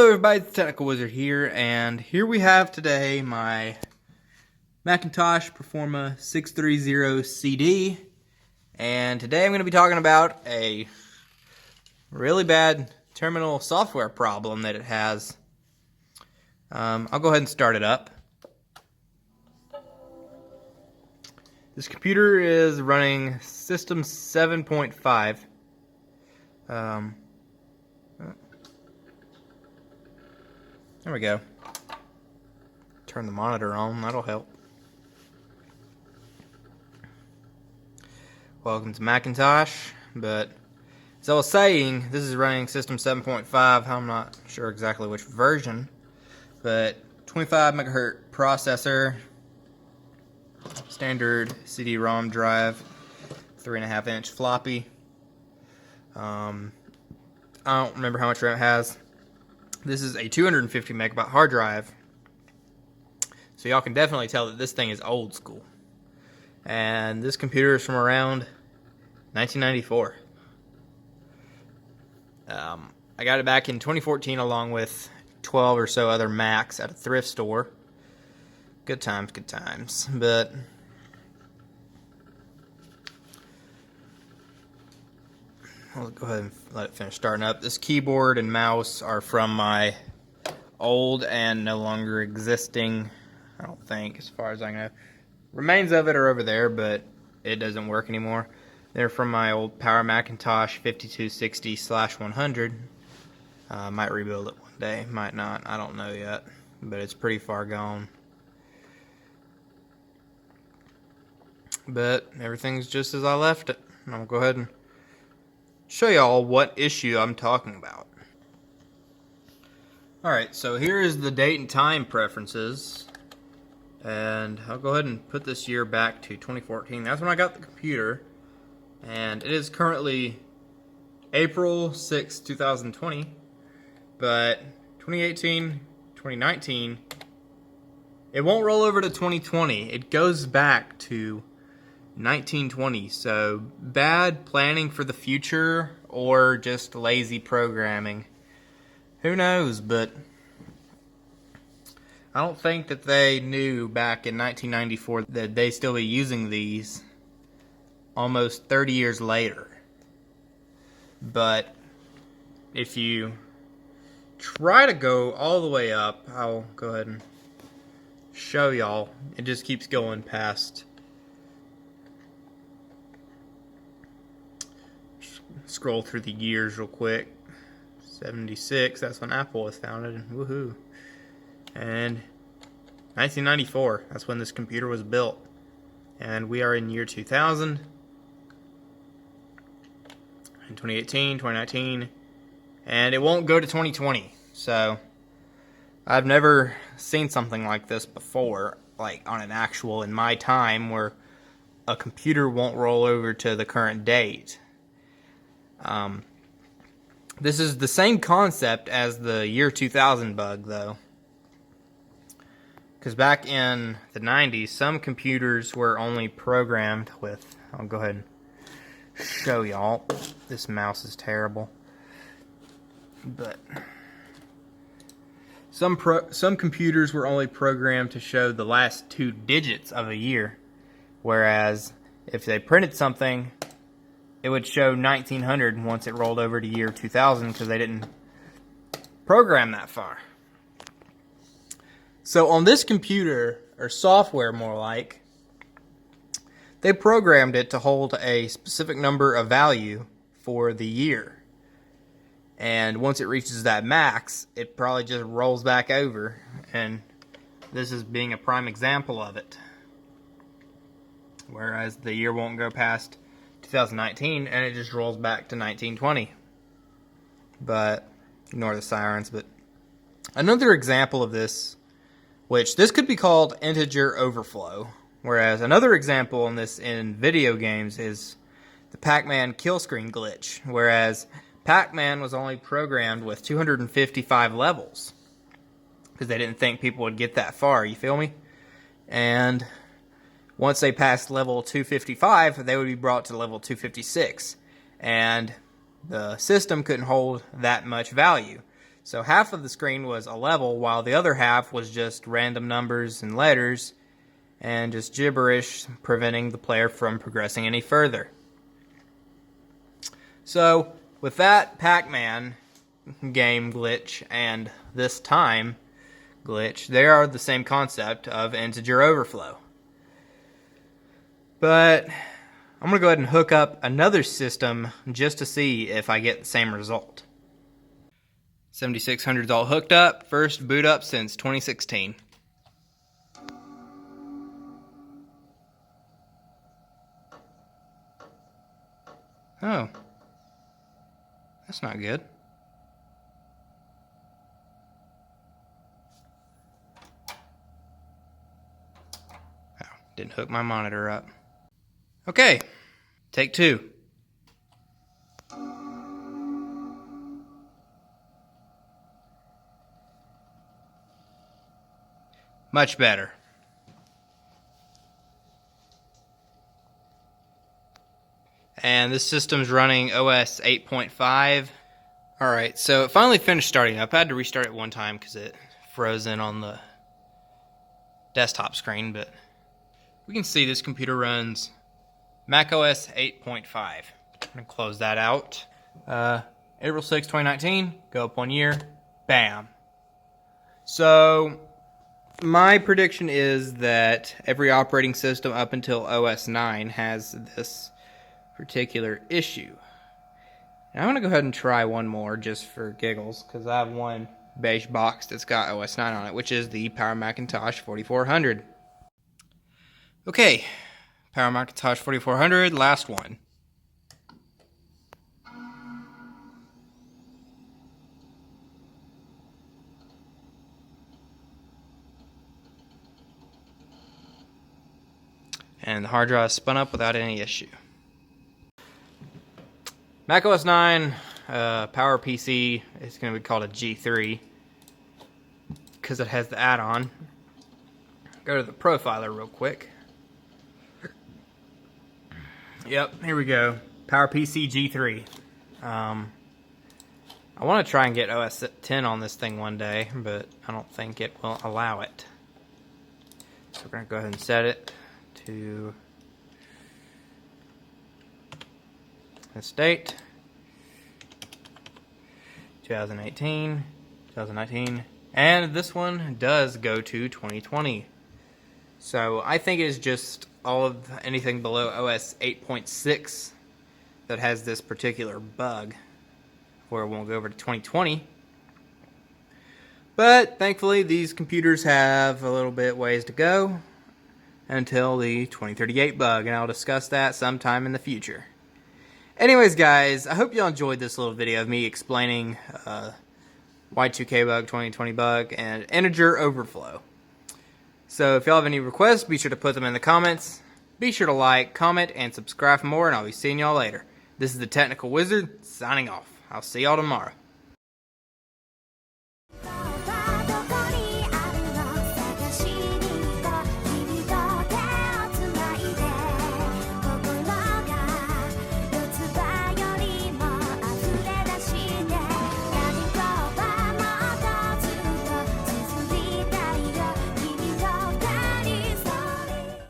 Hello everybody, it's the Technical Wizard here, and here we have today my Macintosh Performa 630 CD, and today I'm going to be talking about a really bad terminal software problem that it has. I'll go ahead and start it up. This computer is running System 7.5. There we go. Turn the monitor on, that'll help. Welcome to Macintosh, but as I was saying, this is running System 7.5. I'm not sure exactly which version, but 25 megahertz processor, standard CD-ROM drive, 3.5 inch floppy. I don't remember how much RAM it has. This is a 250 megabyte hard drive, so y'all can definitely tell that this thing is old school. And this computer is from around 1994. I got it back in 2014 along with 12 or so other Macs at a thrift store. Good times, good times. But I'll go ahead and let it finish starting up. This keyboard and mouse are from my old and no longer existing, I don't think, as far as I know. Remains of it are over there, but it doesn't work anymore. They're from my old Power Macintosh 5260/100. Might rebuild it one day, might not, I don't know yet, but it's pretty far gone. But everything's just as I left it. And I'll go ahead and show y'all what issue I'm talking about. Alright, so here is the date and time preferences, and I'll go ahead and put this year back to 2014. That's when I got the computer, and it is currently April 6, 2020, but 2018, 2019, it won't roll over to 2020. It goes back to 1920, so bad planning for the future or just lazy programming. Who knows, but I don't think that they knew back in 1994 that they'd still be using these almost 30 years later. But if you try to go all the way up, I'll go ahead and show y'all. It just keeps going past. Scroll through the years real quick. 76, that's when Apple was founded. Woohoo. And 1994, that's when this computer was built. And we are in year 2000. In 2018, 2019. And it won't go to 2020. So I've never seen something like this before, like on an actual, in my time, where a computer won't roll over to the current date. This is the same concept as the year 2000 bug, though. Because back in the 90s, some computers were only programmed with... I'll go ahead and show y'all. This mouse is terrible. But some computers were only programmed to show the last 2 digits of a year. Whereas if they printed something, it would show 1900 once it rolled over to year 2000 because they didn't program that far. So on this computer, or software more like, they programmed it to hold a specific number of value for the year. And once it reaches that max, it probably just rolls back over. And this is being a prime example of it. Whereas the year won't go past 2019, and it just rolls back to 1920. But ignore the sirens. But another example of this, which this could be called integer overflow, whereas another example in this in video games is the Pac-Man kill screen glitch, whereas Pac-Man was only programmed with 255 levels because they didn't think people would get that far, you feel me? And once they passed level 255, they would be brought to level 256. And the system couldn't hold that much value. So half of the screen was a level, while the other half was just random numbers and letters and just gibberish, preventing the player from progressing any further. So with that Pac-Man game glitch and this time glitch, they are the same concept of integer overflow. But I'm going to go ahead and hook up another system just to see if I get the same result. 7600's all hooked up. First boot up since 2016. Oh. That's not good. Oh, didn't hook my monitor up. Okay, take two. Much better. And this system's running OS 8.5. Alright, so it finally finished starting up. I had to restart it one time because it froze in on the desktop screen, but we can see this computer runs macOS 8.5. I'm going to close that out. April 6, 2019, go up 1 year, bam. So my prediction is that every operating system up until OS 9 has this particular issue. And I'm going to go ahead and try one more just for giggles, because I have one beige box that's got OS 9 on it, which is the Power Macintosh 4400. Okay, Power Macintosh 4400, last one. And the hard drive spun up without any issue. macOS 9 Power PC is going to be called a G3 because it has the add-on. Go to the profiler real quick. Yep, here we go. Power PC G3. I want to try and get OS 10 on this thing one day, but I don't think it will allow it. So we're going to go ahead and set it to this date, 2018, 2019, and this one does go to 2020. So I think it is just all of anything below OS 8.6 that has this particular bug, where it won't go over to 2020. But thankfully these computers have a little bit ways to go until the 2038 bug, and I'll discuss that sometime in the future. Anyways guys, I hope y'all enjoyed this little video of me explaining Y2K bug, 2020 bug, and integer overflow. So if y'all have any requests, be sure to put them in the comments. Be sure to like, comment, and subscribe for more, and I'll be seeing y'all later. This is the Technical Wizard, signing off. I'll see y'all tomorrow.